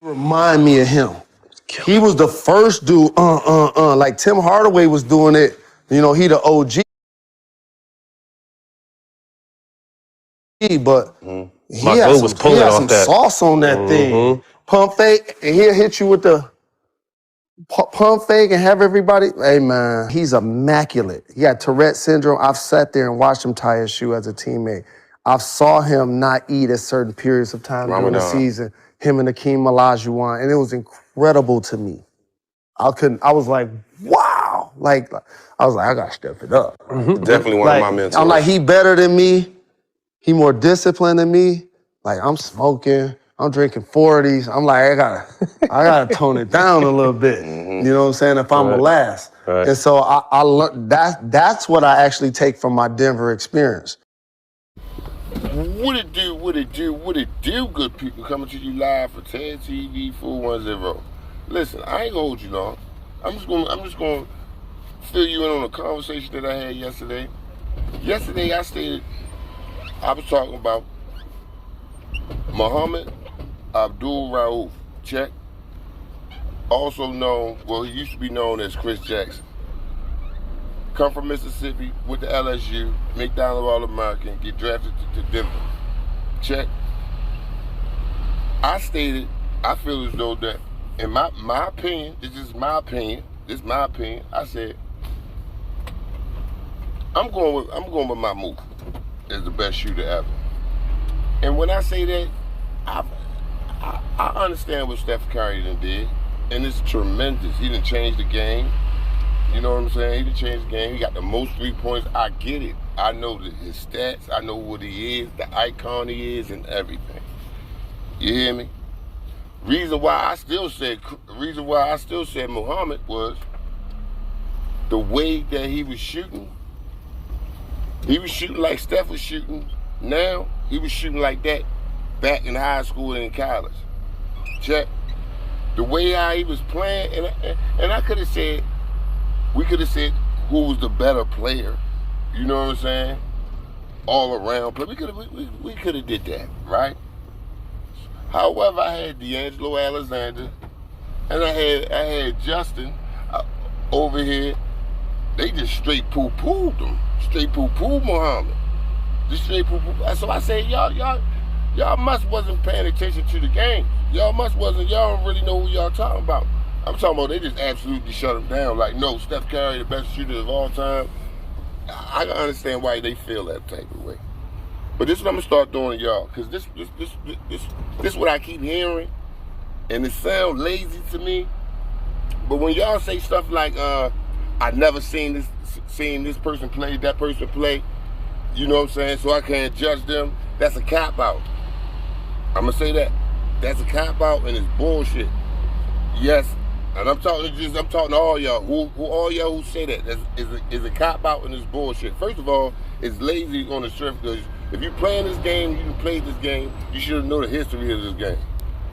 Remind me of him. He was the first dude, like Tim Hardaway was doing it. You know, he the OG. But he had some sauce on that thing. Pump fake, and he'll hit you with the pump fake and have everybody. Hey, man, he's immaculate. He got Tourette syndrome. I've sat there and watched him tie his shoe as a teammate. I saw him not eat at certain periods of time during the season, him and Akeem Olajuwon, and it was incredible to me. I was like, wow. Like, I was like, I got to step it up. Definitely one of my mentors. I'm like, he better than me. He more disciplined than me. Like, I'm smoking. I'm drinking 40s. I'm like, I gotta tone it down a little bit. You know what I'm saying? If I'm gonna last. And so I learned that's what I actually take from my Denver experience. What it do, good people? Coming to you live for TED TV 410. Listen, I ain't gonna hold you long. I'm just gonna fill you in on a conversation that I had yesterday. Yesterday I was talking about Muhammad Abdul-Rauf, check. Also known, well, he used to be known as Chris Jackson. Come from Mississippi, with the LSU, McDonald's All-American, get drafted to Denver. Check. I feel as though that, in my opinion, this is my opinion, I said, I'm going with Mahmoud as the best shooter ever. And when I say that, I understand what Steph Curry done did, and it's tremendous. He done changed the game. You know what I'm saying? He done changed the game. He got the most 3 points. I get it. I know his stats. I know what he is, the icon he is, and everything. You hear me? Reason why I still said Muhammad was the way that he was shooting. He was shooting like Steph was shooting. Now he was shooting like that back in high school and in college. Check. The way how he was playing, and I could have said, we could have said who was the better player. You know what I'm saying? All around play. We could have did that, right? However, I had D'Angelo Alexander, and I had Justin over here. They just straight poo-pooed them. Straight poo-pooed Muhammad. Just straight poo-pooed. So I said, y'all must wasn't paying attention to the game. Y'all don't really know who y'all talking about. I'm talking about they just absolutely shut him down. Like, no, Steph Curry, the best shooter of all time. I can understand why they feel that type of way. But this is what I'm gonna start doing to y'all, because this is what I keep hearing, and it sounds lazy to me. But when y'all say stuff like, I never seen this person play, that person play, you know what I'm saying, so I can't judge them, that's a cop-out. I'm gonna say that. That's a cop-out, and it's bullshit. Yes, and I'm talking to all y'all, all y'all who say that, is a cop-out and it's bullshit. First of all, it's lazy on the strength, because if you're playing this game, you played this game, you should know the history of this game.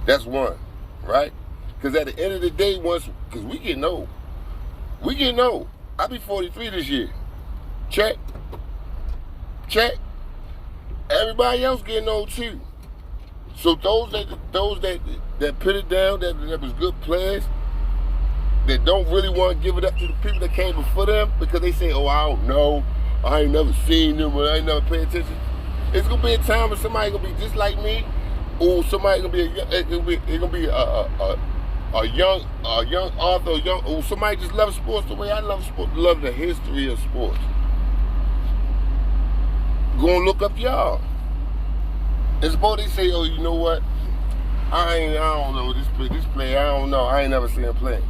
That's one, right? Because at the end of the day, because we getting old. I'll be 43 this year. Check. Everybody else getting old too. So those that put it down, that was good players, that don't really want to give it up to the people that came before them because they say, oh, I don't know, I ain't never seen them, or I ain't never paid attention. It's gonna be a time when somebody gonna be just like me, or somebody gonna be a young author, or somebody just loves sports the way I love sports, love the history of sports. Go and look up y'all. And suppose they say, oh, you know what? I don't know this player. I don't know. I ain't never seen him play.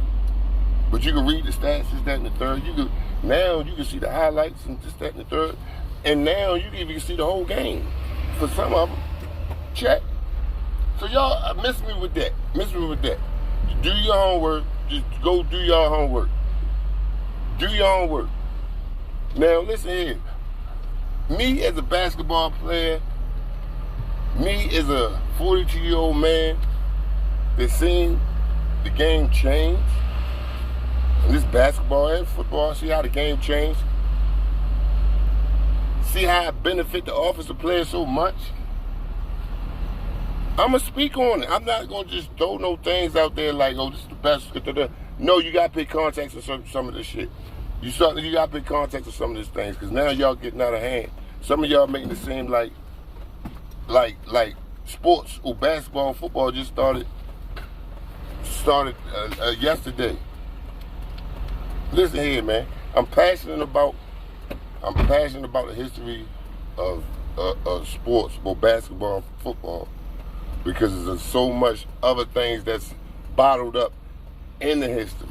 But you can read the stats, this, that, and the third. Now you can see the highlights and this, that, and the third. And now you can even see the whole game for some of them. Check. So y'all miss me with that. Do your homework. Just go do your homework. Now listen here. Me as a basketball player, me as a 42-year-old man that's seen the game change, and this basketball and football, see how the game changed, see how it benefit the offensive players so much. I'ma speak on it. I'm not gonna just throw no things out there like, oh, this is the best. No, you gotta pay context of some of this shit. You gotta pay context of some of these things, because now y'all getting out of hand. Some of y'all making it seem like sports or basketball, football just started yesterday. Listen here, man. I'm passionate about the history of sports, both basketball and football, because there's so much other things that's bottled up in the history.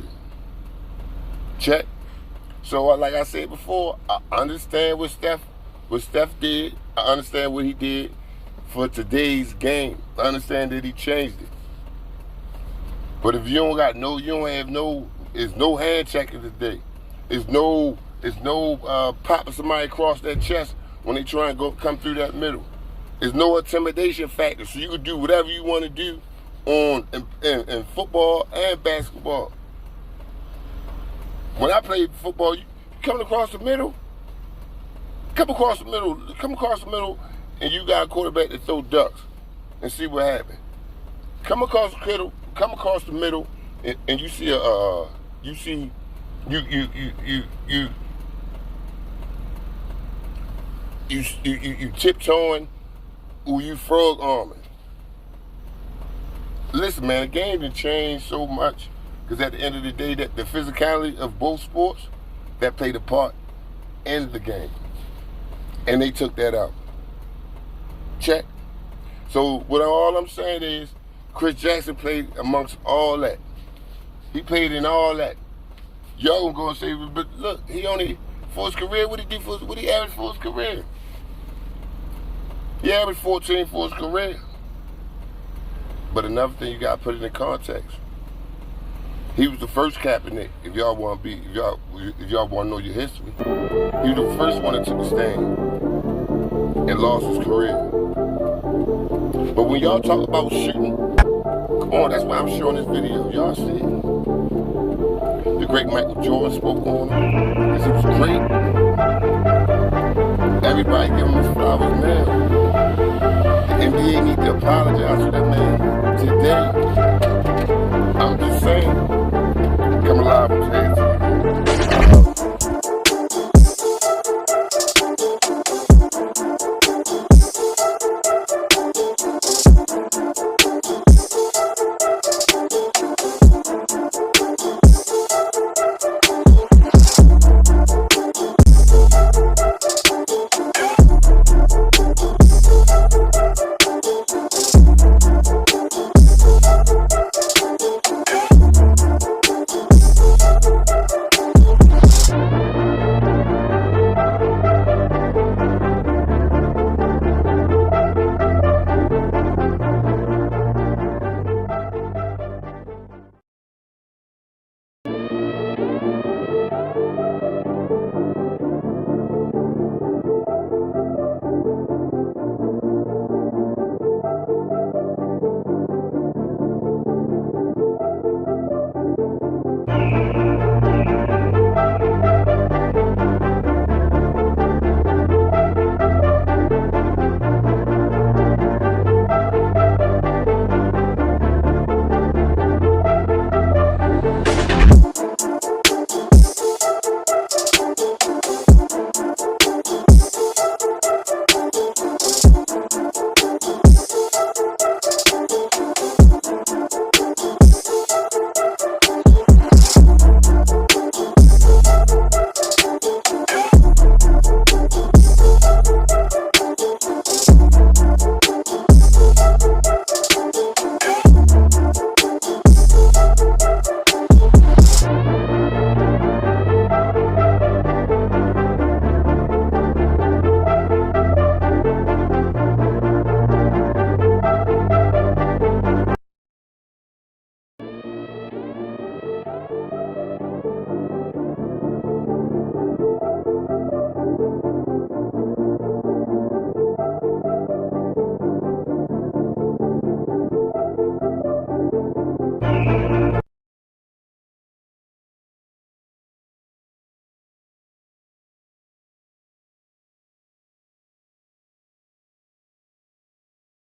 Check. So like I said before, I understand what Steph did. I understand what he did for today's game. I understand that he changed it. But if you don't have no hand checking today. There's no popping somebody across their chest when they try and come through that middle. There's no intimidation factor, so you can do whatever you want to do in football and basketball. When I played football, you coming across the middle, come across the middle, and you got a quarterback that throw ducks, and see what happens. Come across the middle, and you see you tiptoeing, or you frog arming. Listen, man, the game done changed so much, because at the end of the day, that the physicality of both sports, that played a part in the game. And they took that out. Check. So what all I'm saying is, Chris Jackson played amongst all that. He played in all that. Y'all gonna say, but look, he only, for his career, what he averaged for his career? He averaged 14 for his career. But another thing, you gotta put it in context. He was the first Kaepernick, if y'all want to know your history. He was the first one that took a stand and lost his career. But when y'all talk about shooting, come on, that's why I'm showing this video. Y'all see it. The great Michael Jordan spoke on him, because he was great. Everybody give him his flowers now. The NBA need to apologize to that man.